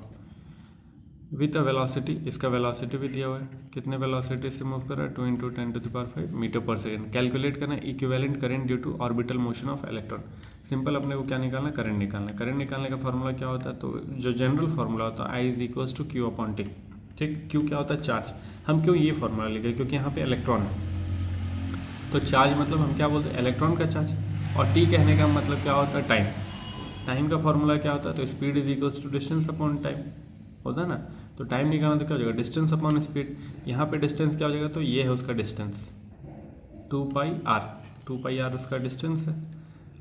विथ अ वेलोसिटी, इसका वेलोसिटी भी दिया हुआ है, कितने वेलोसिटी से मूव कर रहा है, 2 × 10⁵ मीटर पर सेकेंड। कैलकुलेट करना है equivalent current due to orbital motion of electron. Simple अपने को क्या निकालना है, करंट निकालना है। करंट निकालने का फॉर्मूला क्या होता है, तो जो जनरल फॉर्मूला होता है I = Q/T। ठीक, Q क्या होता है, चार्ज। हम क्यों ये फॉर्मूला लिखे, क्योंकि यहाँ पे इलेक्ट्रॉन है, तो चार्ज मतलब हम क्या बोलते हैं, इलेक्ट्रॉन का चार्ज। और T कहने का मतलब क्या होता है, टाइम। टाइम का फॉर्मूला क्या होता है, तो स्पीड = डिस्टेंस अपॉन टाइम होता है ना। तो टाइम निकालना तो क्या हो जाएगा, डिस्टेंस अपॉन स्पीड। यहाँ पे डिस्टेंस क्या हो जाएगा, तो ये है उसका डिस्टेंस 2πr उसका डिस्टेंस है,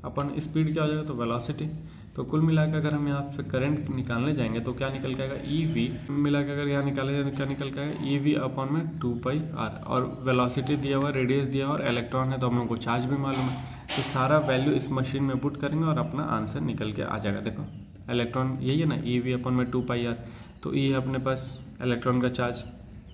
अपन स्पीड क्या हो जाएगा, तो वेलोसिटी। तो कुल मिलाकर अगर हम यहाँ पे करंट निकालने जाएंगे तो क्या निकल के आएगा, EV मिलाकर अगर यहाँ निकाले जाए तो क्या निकल के आएगा, EV अपॉन में 2πr, और वेलोसिटी दिया हुआ, रेडियस दिया हुआ, और इलेक्ट्रॉन है तो हम लोग को चार्ज भी मालूम है। तो सारा वैल्यू इस मशीन में पुट करेंगे और अपना आंसर निकल के आ जाएगा। देखो इलेक्ट्रॉन यही है ना, EV अपॉन में 2πr, तो ये है अपने पास इलेक्ट्रॉन का चार्ज,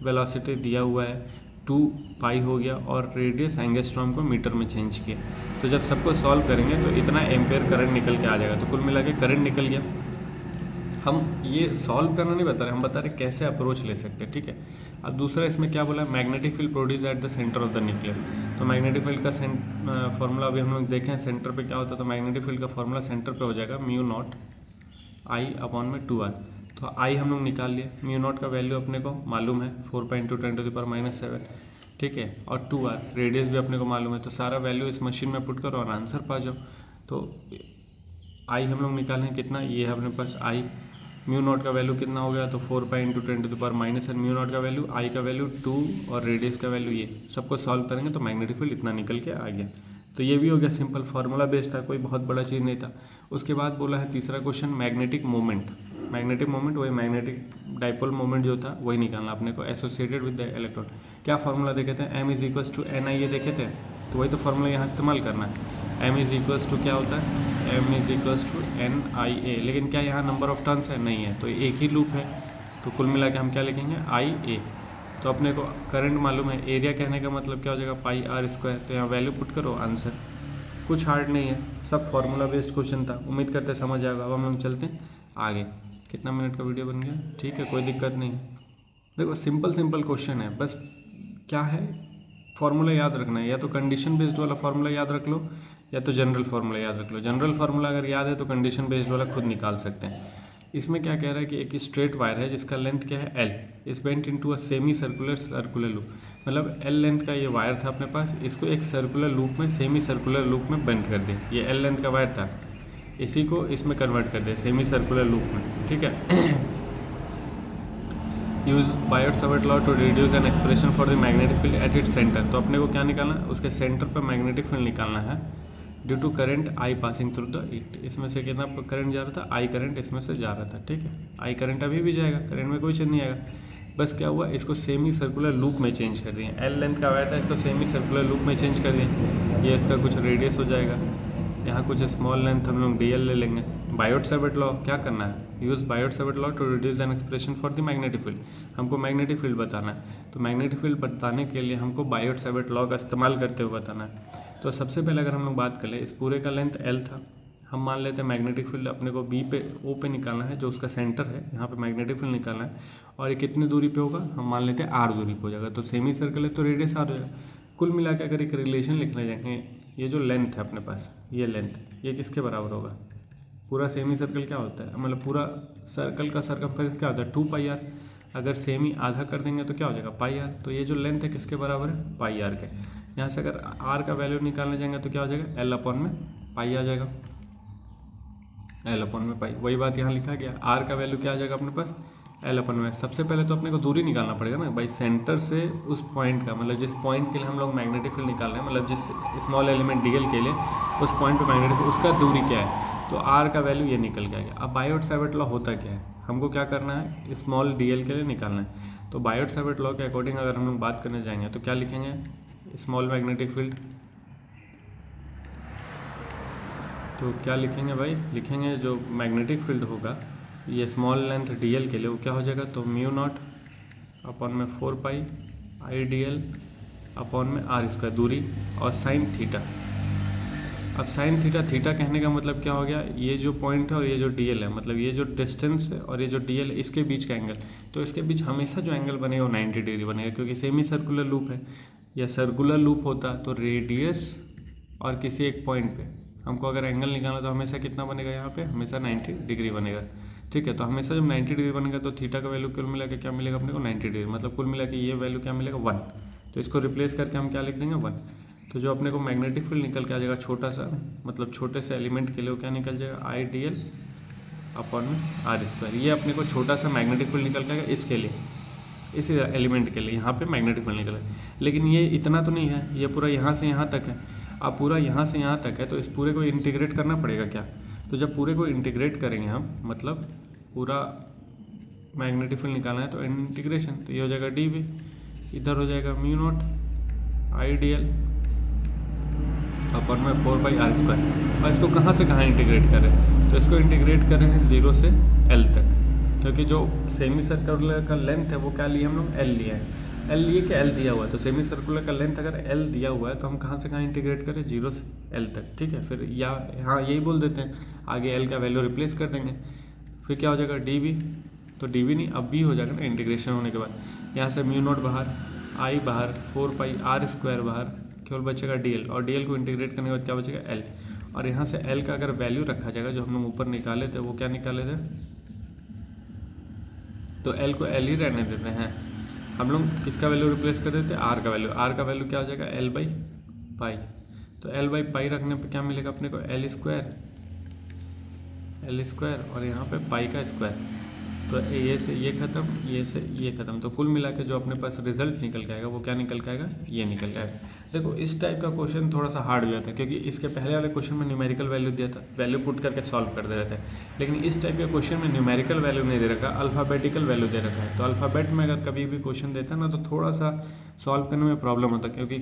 वेलोसिटी दिया हुआ है 2 पाई हो गया, और रेडियस एंगस्ट्रॉम को मीटर में चेंज किया। तो जब सबको सॉल्व करेंगे तो इतना एम्पेयर करंट निकल के आ जाएगा। तो कुल मिला के करंट निकल गया। हम ये सॉल्व करना नहीं बता रहे, हम बता रहे कैसे अप्रोच ले सकते हैं। ठीक है, अब दूसरा इसमें क्या बोला, magnetic field produce at the centre of the nucleus. तो मैग्नेटिक फील्ड का फॉर्मूला अभी हम लोग देखें सेंटर पे क्या होता है, तो मैग्नेटिक फील्ड का फॉर्मूला सेंटर पे हो जाएगा μ0 I अपॉन में 2r। तो I हम लोग निकाल लिए, μ0 का वैल्यू अपने को मालूम है 4 पाई इंटू 10⁻⁻7। ठीक है, और 2r रेडियस भी अपने को मालूम है। तो सारा वैल्यू इस मशीन में पुट करो और आंसर पा जाओ। तो I हम लोग निकालें कितना, ये है अपने पास I, μ0 का वैल्यू कितना हो गया, तो 4 पाई इंटू 10⁻⁻, μ0 का वैल्यू, I का वैल्यू 2, और रेडियस का वैल्यू ये। सबको सॉल्व करेंगे तो मैग्नेटिक फील्ड इतना निकल के आ गया। तो ये भी हो गया सिंपल, फार्मूला बेस्ड था, कोई बहुत बड़ा चीज़ नहीं था। उसके बाद बोला है तीसरा question, magnetic moment. Magnetic moment वही मैग्नेटिक डाइपोल मोमेंट जो था वही निकालना अपने को, एसोसिएटेड विद द इलेक्ट्रॉन। क्या फार्मूला देखे थे, M = NI, ये देखे थे, तो वही तो फार्मूला यहाँ इस्तेमाल करना है। M क्या होता है, M = NIA, लेकिन क्या यहाँ नंबर ऑफ टर्न्स है, नहीं है, तो एक ही लूप है। तो कुल मिला के हम क्या लिखेंगे, IA। तो अपने को करंट मालूम है, एरिया कहने का मतलब क्या हो जाएगा, πr²। तो यहाँ वैल्यू पुट करो, आंसर। कुछ हार्ड नहीं है, सब फार्मूला बेस्ड क्वेश्चन था। उम्मीद करते समझ आएगा। अब हम लोग चलते हैं आगे। कितना मिनट का वीडियो बन गया, ठीक है, कोई दिक्कत नहीं। देखो सिंपल क्वेश्चन है, बस क्या है, फार्मूला याद रखना है। या तो कंडीशन बेस्ड वाला फार्मूला याद रख लो, या तो जनरल फार्मूला याद रख लो। जनरल फार्मूला अगर याद है तो कंडीशन बेस्ड वाला खुद निकाल सकते हैं। इसमें क्या कह रहा है कि एक स्ट्रेट वायर है जिसका लेंथ क्या है, L, इस bent into a semi circular loop. मतलब L लेंथ का ये वायर था अपने पास, इसको एक सर्कुलर लूप में, सेमी सर्कुलर लूप में बेंड कर दिया। ये L लेंथ का वायर था, इसी को इसमें कन्वर्ट कर दिया सेमी सर्कुलर लूप में, ठीक है। Use Biot Savart law to reduce an expression for the magnetic field at its centre. तो अपने को क्या निकालना है, उसके सेंटर पर मैग्नेटिक फील्ड निकालना है due to current I passing through the it. इसमें से कितना करंट जा रहा था, आई करंट इसमें से जा रहा था, ठीक है। आई करंट अभी भी जाएगा, करंट में कोई चेंज नहीं आएगा, बस क्या हुआ इसको सेमी सर्कुलर लूप में चेंज कर दिए। एल लेंथ का आया था, इसको सेमी सर्कुलर लूप में चेंज कर दिए। ये इसका कुछ रेडियस हो जाएगा, यहाँ कुछ स्मॉल लेंथ हम लोग डी एल ले लेंगे। बायोट-सावर्ट लॉ क्या करना है, use Biot Savart law to reduce an expression for the magnetic field. हमको मैग्नेटिक फील्ड बताना है, तो मैग्नेटिक फील्ड बताने के लिए हमको बायोट-सावर्ट लॉ का इस्तेमाल करते हुए बताना है। तो सबसे पहले अगर हम लोग बात करें, इस पूरे का लेंथ एल था, हम मान लेते हैं मैग्नेटिक फील्ड अपने को बी पे ओ पे निकालना है, जो उसका सेंटर है, यहाँ पे मैग्नेटिक फील्ड निकालना है, और ये कितनी दूरी पे होगा, हम मान लेते हैं आर दूरी पे हो जाएगा। तो सेमी सर्कल है तो रेडियस आर हो जाएगा। कुल मिला के अगर एक रिलेशन लिखने जाएंगे, ये जो लेंथ है अपने पास, ये लेंथ ये किसके बराबर होगा, पूरा सेमी सर्कल क्या होता है, मतलब पूरा सर्कल का सरकमफ्रेंस क्या होता है 2 पाई आर। अगर सेमी आधा कर देंगे तो क्या हो जाएगा पाई आर। तो ये जो लेंथ है किसके बराबर है, पाई आर के। यहाँ से अगर आर का वैल्यू निकालने जाएंगे तो क्या हो जाएगा, एल अपॉन में पाई आ जाएगा, एल अपॉन में पाई। वही बात यहाँ लिखा गया, आर का वैल्यू क्या आ जाएगा अपने पास, एल अपन में। सबसे पहले तो अपने को दूरी निकालना पड़ेगा ना भाई, सेंटर से उस पॉइंट का, मतलब जिस पॉइंट के लिए हम लोग मैग्नेटिक फील्ड निकाल रहे हैं, मतलब जिस स्मॉल एलिमेंट डीएल के लिए उस पॉइंट पे मैग्नेटिक फील्ड, उसका दूरी क्या है, तो आर का वैल्यू ये निकल के आएगा। अब बायोट-सावर्ट लॉ होता क्या है, हमको क्या करना है, स्मॉल डीएल के लिए निकालना है। तो बायोट-सावर्ट लॉ के अकॉर्डिंग अगर हम लोग बात करने जाएंगे तो क्या लिखेंगे, स्मॉल मैग्नेटिक फील्ड, तो क्या लिखेंगे भाई, लिखेंगे जो मैग्नेटिक फील्ड होगा ये स्मॉल लेंथ डी एल के लिए वो क्या हो जाएगा, तो म्यू नॉट अपॉन में 4 pi I d L upon में आर स्क्वायर दूरी और साइन थीटा। अब साइन थीटा, थीटा कहने का मतलब क्या हो गया, ये जो पॉइंट है और ये जो डी एल है, मतलब ये जो डिस्टेंस है और ये जो डी एल है इसके बीच का एंगल, तो इसके बीच हमेशा जो एंगल बनेगा वो 90 डिग्री बनेगा, क्योंकि सेमी सर्कुलर लूप है। या सर्कुलर लूप होता तो रेडियस और किसी एक पॉइंट पे हमको अगर एंगल निकालना तो हमेशा कितना बनेगा, यहाँ पे हमेशा 90 डिग्री बनेगा, ठीक है। तो हमेशा जब 90 डिग्री बनेगा तो थीटा का वैल्यू कुल मिला के क्या मिलेगा अपने को, 90 डिग्री, मतलब कुल मिला के ये वैल्यू क्या मिलेगा 1। तो इसको रिप्लेस करके हम क्या लिख देंगे 1। तो जो अपने को मैग्नेटिक फील्ड निकल के आ जाएगा छोटा सा, मतलब छोटे से एलिमेंट के लिए वो क्या निकल जाएगा, आई डी एल अपॉन में आर स्क्वायर। ये अपने को छोटा सा मैग्नेटिक फील्ड निकल के आएगा इसके लिए, इस एलिमेंट के लिए यहाँ पे मैग्नेटिक फील्ड निकला। लेकिन ये इतना तो नहीं है, ये पूरा यहाँ से यहाँ तक है। अब पूरा यहाँ से यहाँ तक है तो इस पूरे को इंटीग्रेट करना पड़ेगा क्या, तो जब पूरे को इंटीग्रेट करेंगे हम, मतलब पूरा मैग्नेटिक फील्ड निकालना है तो इंटीग्रेशन, तो ये हो जाएगा डी वी, इधर हो जाएगा म्यू नॉट आई डी एल अपॉन में 4 पाई आर स्क्वायर। और इसको कहाँ से कहाँ इंटीग्रेट करें, तो इसको इंटीग्रेट कर रहे हैं 0 से एल तक, क्योंकि जो सेमी सर्कुलर का लेंथ है वो क्या लिए हम लोग, एल लिया है। एल लिए कि एल दिया हुआ है, तो सेमी सर्कुलर का लेंथ अगर एल दिया हुआ है तो हम कहाँ से कहाँ इंटीग्रेट करें, 0 से एल तक, ठीक है। फिर या हाँ यही बोल देते हैं, आगे एल का वैल्यू रिप्लेस कर देंगे, फिर क्या हो जाएगा डी वी, तो डी वी नहीं अब बी हो जाएगा ना इंटीग्रेशन होने के बाद। यहाँ से म्यू नॉट बाहर, आई बाहर, 4 पाई आर स्क्वायर बाहर, केवल बचेगा डी एल, और डी एल को इंटीग्रेट करने के बाद क्या बचेगा एल। और यहाँ से एल का अगर वैल्यू रखा जाएगा, जो हम लोग ऊपर निकाले थे वो क्या निकाले थे, तो एल को एल ही रहने देते हैं हम लोग। किसका वैल्यू रिप्लेस कर देते हैं, आर का वैल्यू। आर का वैल्यू क्या हो जाएगा, एल बाई पाई। तो एल बाई पाई रखने पे क्या मिलेगा अपने को, एल स्क्वायर, एल स्क्वायर और यहाँ पे पाई का स्क्वायर। तो ये से ये खत्म, ये से ये खत्म, तो कुल मिला के जो अपने पास रिजल्ट निकल के आएगा वो क्या निकल के आएगा, ये निकल के आएगा। देखो इस टाइप का क्वेश्चन थोड़ा सा हार्ड हो जाता है, क्योंकि इसके पहले वाले क्वेश्चन में न्यूमेरिकल वैल्यू दिया था, वैल्यू पुट करके सॉल्व कर दे रहे थे। लेकिन इस टाइप के क्वेश्चन में न्यूमेरिकल वैल्यू नहीं दे रखा, अल्फ़ाबेटिकल वैल्यू दे रखा है। तो अल्फ़ाबेट में अगर कभी भी क्वेश्चन देता है ना तो थोड़ा सा सॉल्व करने में प्रॉब्लम होता है, क्योंकि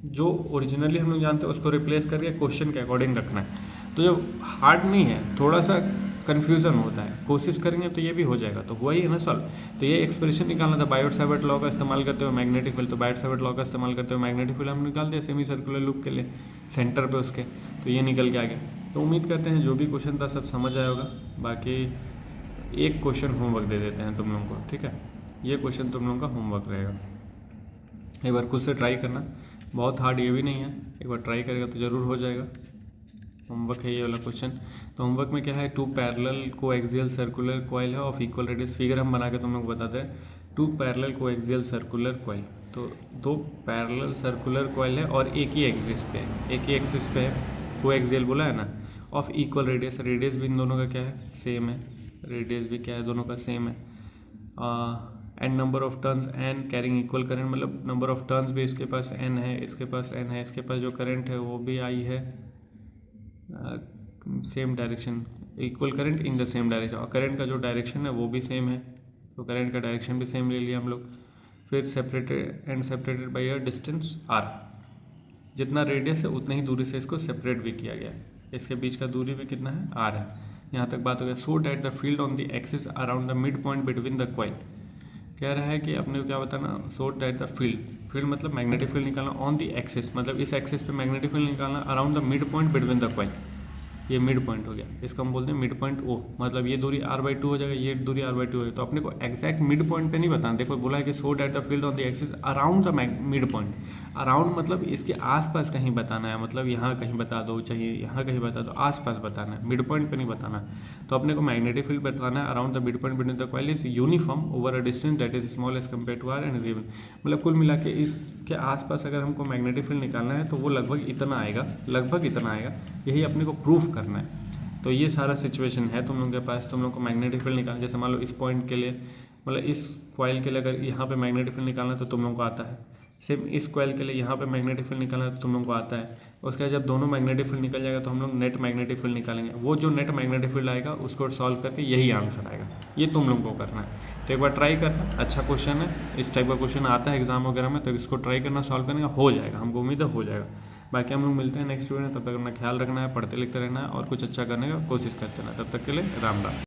जो ओरिजिनली हम लोग जानते हैं उसको रिप्लेस करके क्वेश्चन के अकॉर्डिंग रखना है। तो जो हार्ड नहीं है, थोड़ा सा कन्फ्यूज़न होता है, कोशिश करेंगे तो ये भी हो जाएगा। तो वही है ना सॉल्व। तो ये एक्सप्रेशन निकालना था बायोट-सावर्ट लॉ का इस्तेमाल करते हुए मैग्नेटिक फील्ड। तो बायोट-सावर्ट लॉ का इस्तेमाल करते हुए मैग्नेटिक फील्ड हम निकाल दिया सेमी सर्कुलर लूप के लिए सेंटर पे उसके, तो ये निकल के आ गया। तो उम्मीद करते हैं जो भी क्वेश्चन था सब समझ आया होगा। बाकी एक क्वेश्चन होमवर्क दे देते हैं तुम लोगों को, ठीक है। ये क्वेश्चन तुम लोगों का होमवर्क रहेगा, एक बार खुद से ट्राई करना। बहुत हार्ड ये भी नहीं है, एक बार ट्राई करेगा तो ज़रूर हो जाएगा। होमवर्क है ये वाला क्वेश्चन। तो होमवर्क में क्या है, 2 पैरेलल कोएक्सियल सर्कुलर कॉइल है ऑफ इक्वल रेडियस। फिगर हम बना के तुम लोग बताते हैं। 2 पैरेलल कोएक्सियल सर्कुलर कॉइल, तो 2 पैरेलल सर्कुलर कॉइल है और एक ही एक्सिस पे है, एक ही एक्सिस पे है, कोएक्सियल बोला है ना। ऑफ इक्वल रेडियस, रेडियस भी इन दोनों का क्या है, सेम है, रेडियस भी क्या है, दोनों का सेम है। And number of turns N carrying equal current, मतलब नंबर ऑफ टर्न्स भी इसके पास एन है, इसके पास एन है, इसके पास जो करंट है वो भी आई है, same direction, equal current in the same direction, और करंट का जो डायरेक्शन है वो भी सेम है, तो करंट का डायरेक्शन भी सेम ले लिया हम लोग। फिर separated by a distance R, जितना रेडियस है उतनी ही दूरी से इसको सेपरेट भी किया गया है, इसके बीच का दूरी भी कितना है, आर है। यहाँ तक बात हो गया। So that the field on the axis around the mid point between the coil, कह रहा है कि अपने को क्या बताना, सो डैट द फील्ड मतलब मैग्नेटिक फील्ड निकालना ऑन द एक्सिस, मतलब इस एक्सिस पे मैग्नेटिक फील्ड निकालना around the mid point between the coil, ये मिड पॉइंट हो गया, इसको हम बोलते हैं मिड पॉइंट ओ, मतलब ये दूरी r/2 हो जाएगा, ये दूरी r/2 हो जाएगा। तो अपने को एग्जैक्ट मिड पॉइंट पे नहीं बताना, देखो बोला है कि so that the field on the axis around the mid point, around मतलब इसके आसपास कहीं बताना है, मतलब यहाँ कहीं बता दो, चाहिए यहाँ कहीं बता दो, आसपास बताना है, मिड पॉइंट पे नहीं बताना। तो अपने को मैग्नेटिक फील्ड बताना है around the mid point between the coil is uniform over a distance that is small as compare to R and is even, मतलब कुल मिला के इसके आसपास अगर हमको मैग्नेटिक फील्ड निकालना है तो वो लगभग इतना आएगा, लगभग इतना आएगा, यही अपने को प्रूफ करना है। तो ये सारा सिचुएशन है तुम लोगों के पास, तुम लोग को मैग्नेटिक फील्ड निकालना, जैसे मान लो इस पॉइंट के लिए, मतलब इस कॉइल के लिए अगर यहाँ पे मैग्नेटिक फील्ड निकालना है तो तुम लोगों को आता है, सेम इस कॉइल के लिए यहाँ पे मैग्नेटिक फील्ड निकालना है तो तुम लोगों को आता है। उसके बाद जब दोनों मैग्नेटिक फील्ड निकल जाएगा तो हम लोग नेट मैग्नेटिक फील्ड निकालेंगे, वो जो नेट मैग्नेटिक फील्ड आएगा उसको सॉल्व करके यही आंसर आएगा, ये तुम लोगों को करना है। तो एक बार ट्राई करना, अच्छा क्वेश्चन है, इस टाइप का क्वेश्चन आता है एग्जाम वगैरह में, तो इसको ट्राई करना, सॉल्व करने का हो जाएगा, हमको उम्मीद है हो जाएगा। बाकी हम लोग मिलते हैं नेक्स्ट वीडियो में, तब तक अपना ख्याल रखना है, पढ़ते लिखते रहना है और कुछ अच्छा करने का कोशिश करते रहना। तब तक के लिए राम राम।